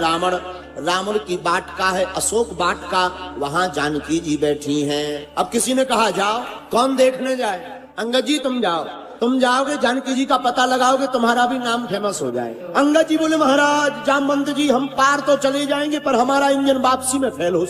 रावण रावण की वाटिका है, अशोक वाटिका, वहां जानकी जी बैठी हैं। अब किसी ने कहा जाओ, कौन देखने जाए? अंगद जी तुम जाओ, तुम जाओगे जानकी जी का पता लगाओगे, तुम्हारा भी नाम फेमस हो जाए। अंगद जी बोले महाराज जामवंत जी हम पार तो चले जाएंगे पर हमारा इंजन वापसी में फेल हो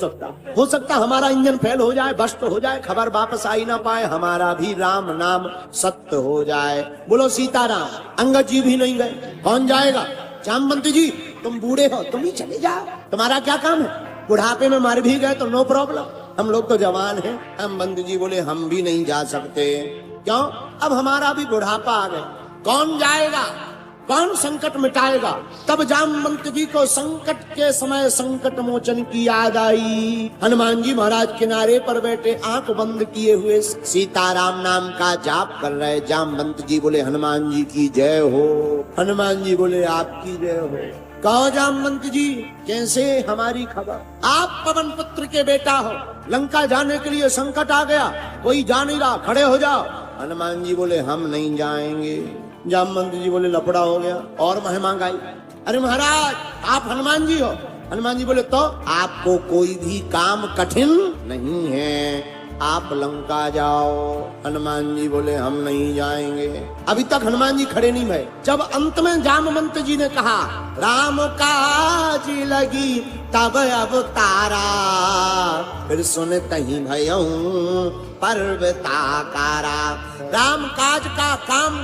सकता हमारा इंजन फेल हो जाए, बस्ट हो जाए, खबर वापस आई ना पाए, हमारा भी राम नाम सत्य हो जाए। बोलो सीताराम। अंगद जी भी नहीं गए। कौन जाएगा? जामवंत जी तुम बूढ़े हो, तुम ही चले जाओ, तुम्हारा क्या काम है? बुढ़ापे में मर भी गए तो नो प्रॉब्लम, हम लोग तो जवान हैं। जामवंत जी बोले हम भी नहीं जा सकते। क्यों? अब हमारा भी बुढ़ापा आ गया। कौन जाएगा? कौन संकट मिटाएगा? तब जामवंत जी को संकट के समय संकट मोचन की याद आई। हनुमान जी महाराज किनारे पर बैठे आंख बंद किए हुए सीताराम नाम का जाप कर रहे। जामवंत जी बोले हनुमान जी की जय हो। हनुमान जी बोले आपकी जय हो। कहो जामवंत जी कैसे हमारी खबर? आप पवन पुत्र के बेटा हो, लंका जाने के लिए संकट आ गया, कोई जा नहीं रहा, खड़े हो जाओ। हनुमान जी बोले हम नहीं जाएंगे। जामवंत जी बोले लफड़ा हो गया और महिमा गाई। अरे महाराज आप हनुमान जी हो। हनुमान जी बोले तो आपको कोई भी काम कठिन नहीं है, आप लंका जाओ। हनुमान जी बोले हम नहीं जाएंगे। अभी तक हनुमान जी खड़े नहीं भये। जब अंत में जामवंत जी ने कहा राम काज लगी तब अवतारा, फिर सुनत ही भयऊं पर्वताकारा। राम काज का काम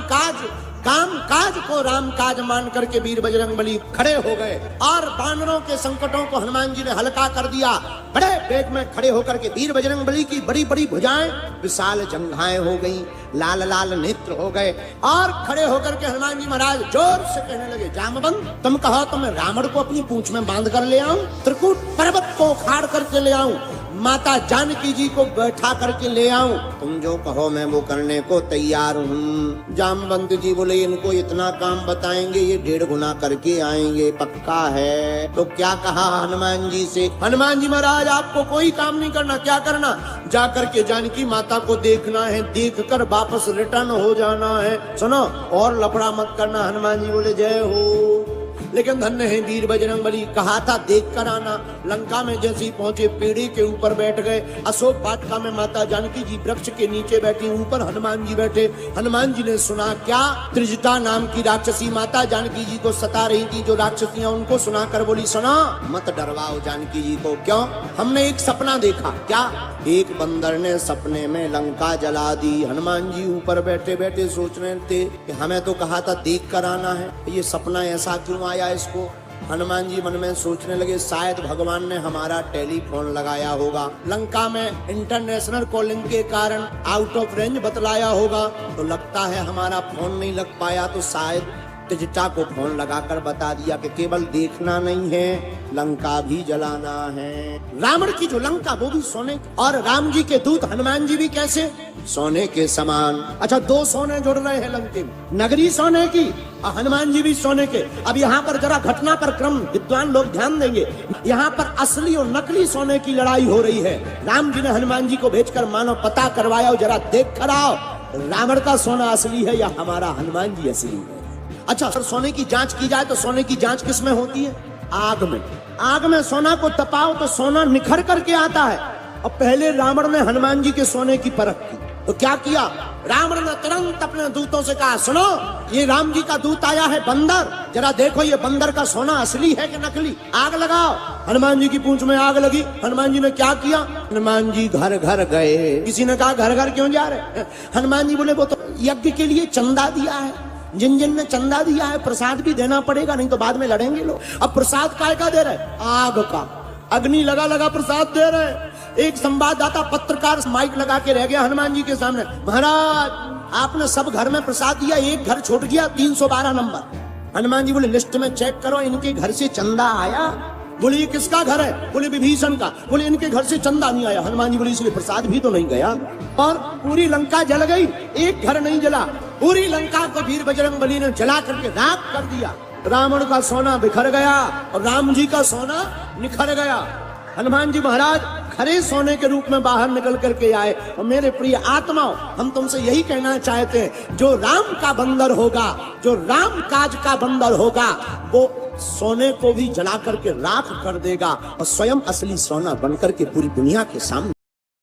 काज को राम काज मान करके वीर बजरंगबली खड़े हो गए और बानरों के संकटों को हनुमान जी ने हल्का कर दिया। बड़े वेग में खड़े होकर के वीर बजरंगबली की बड़ी बड़ी भुजाएं विशाल जंघाएं हो गई, लाल लाल नेत्र हो गए और खड़े होकर के हनुमान जी महाराज जोर से कहने लगे जामवंत तुम कहो तो मैं रावण को अपनी पूंछ में बांध कर ले आऊं, त्रिकूट पर्वत को उखाड़ करके ले आऊं, माता जानकी जी को बैठा करके ले आऊं, तुम जो कहो मैं वो करने को तैयार हूँ। जामवंत जी बोले इनको इतना काम बताएंगे ये 1.5 गुना करके आएंगे, पक्का है। तो क्या कहा हनुमान जी से? हनुमान जी महाराज आपको कोई काम नहीं करना। क्या करना? जा करके जानकी माता को देखना है, देख कर वापस रिटर्न हो जाना है। सुनो और लफड़ा मत करना। हनुमान जी बोले जय हो। लेकिन धन्य है वीर बजरंगबली, कहा था देख कर आना। लंका में जैसे ही पहुंचे पेड़ी के ऊपर बैठ गए। अशोक वाटिका में माता जानकी जी वृक्ष के नीचे बैठी, ऊपर हनुमान जी बैठे। हनुमान जी ने सुना क्या? त्रिजटा नाम की राक्षसी माता जानकी जी को सता रही थी, जो राक्षसियां उनको सुनाकर बोली सुना मत डरवाओ जानकी जी को। क्यों? हमने एक सपना देखा। क्या? एक बंदर ने सपने में लंका जला दी। हनुमान जी ऊपर बैठे बैठे सोच रहे थे कि हमें तो कहा था देख कर आना है, ये सपना ऐसा क्यों आया इसको? हनुमान जी मन में सोचने लगे शायद भगवान ने हमारा टेलीफोन लगाया होगा, लंका में इंटरनेशनल कॉलिंग के कारण आउट ऑफ रेंज बतलाया होगा, तो लगता है हमारा फोन नहीं लग पाया, तो शायद त्रिजटा को फोन लगाकर बता दिया कि केवल देखना नहीं है लंका भी जलाना है। रावण की जो लंका वो भी सोने, और राम जी के दूत हनुमान जी भी कैसे? सोने के समान। अच्छा 2 सोने जुड़ रहे हैं लंके में, नगरी सोने की और हनुमान जी भी सोने के। अब यहाँ पर जरा घटना पर क्रम विद्वान लोग ध्यान देंगे। यहाँ पर असली और नकली सोने की लड़ाई हो रही है। राम जी ने हनुमान जी को भेजकर मानो पता करवाया जरा देख कर आओ रावण का सोना असली है या हमारा हनुमान जी असली है। अच्छा सर सोने की जांच की जाए तो सोने की जांच किस में होती है? आग में। आग में सोना को तपाओ तो सोना निखर करके आता है। और पहले रावण ने हनुमान जी के सोने की परख की, तो क्या किया? रावण ने तुरंत अपने दूतों से कहा सुनो ये राम जी का दूत आया है बंदर, जरा देखो ये बंदर का सोना असली है कि नकली, आग लगाओ। हनुमान जी की पूंछ में आग लगी। हनुमान जी ने क्या किया? हनुमान जी घर घर गए। किसी ने कहा घर घर क्यों जा रहे? हनुमान जी बोले वो तो यज्ञ के लिए चंदा दिया है, जिन जिन ने चंदा दिया है प्रसाद भी देना पड़ेगा, नहीं तो बाद में लड़ेंगे लोग। अब प्रसाद काय का दे रहे? आग का। अग्नि लगा लगा प्रसाद दे रहे। एक संवाददाता पत्रकार माइक लगा के रह गया हनुमान जी के सामने, महाराज आपने सब घर में प्रसाद दिया, एक घर छूट गया 312 नंबर। हनुमान जी बोले लिस्ट में चेक करो इनके घर से चंदा आया। बोले ये किसका घर है? बोले विभीषण का। बोले इनके घर से चंदा नहीं आया। हनुमान जी बोले इसलिए प्रसाद भी तो नहीं गया। और पूरी लंका जल गई, एक घर नहीं जला। पूरी लंका को वीर बजरंगबली ने जला करके राख कर दिया। रावण का सोना बिखर गया और राम जी का सोना निखर गया। हनुमान जी महाराज खरे सोने के रूप में बाहर निकल करके आए। और मेरे प्रिय आत्माओं, हम तुमसे यही कहना चाहते हैं, जो राम का बंदर होगा, जो राम काज का बंदर होगा, वो सोने को भी जला करके राख कर देगा और स्वयं असली सोना बनकर के पूरी दुनिया के सामने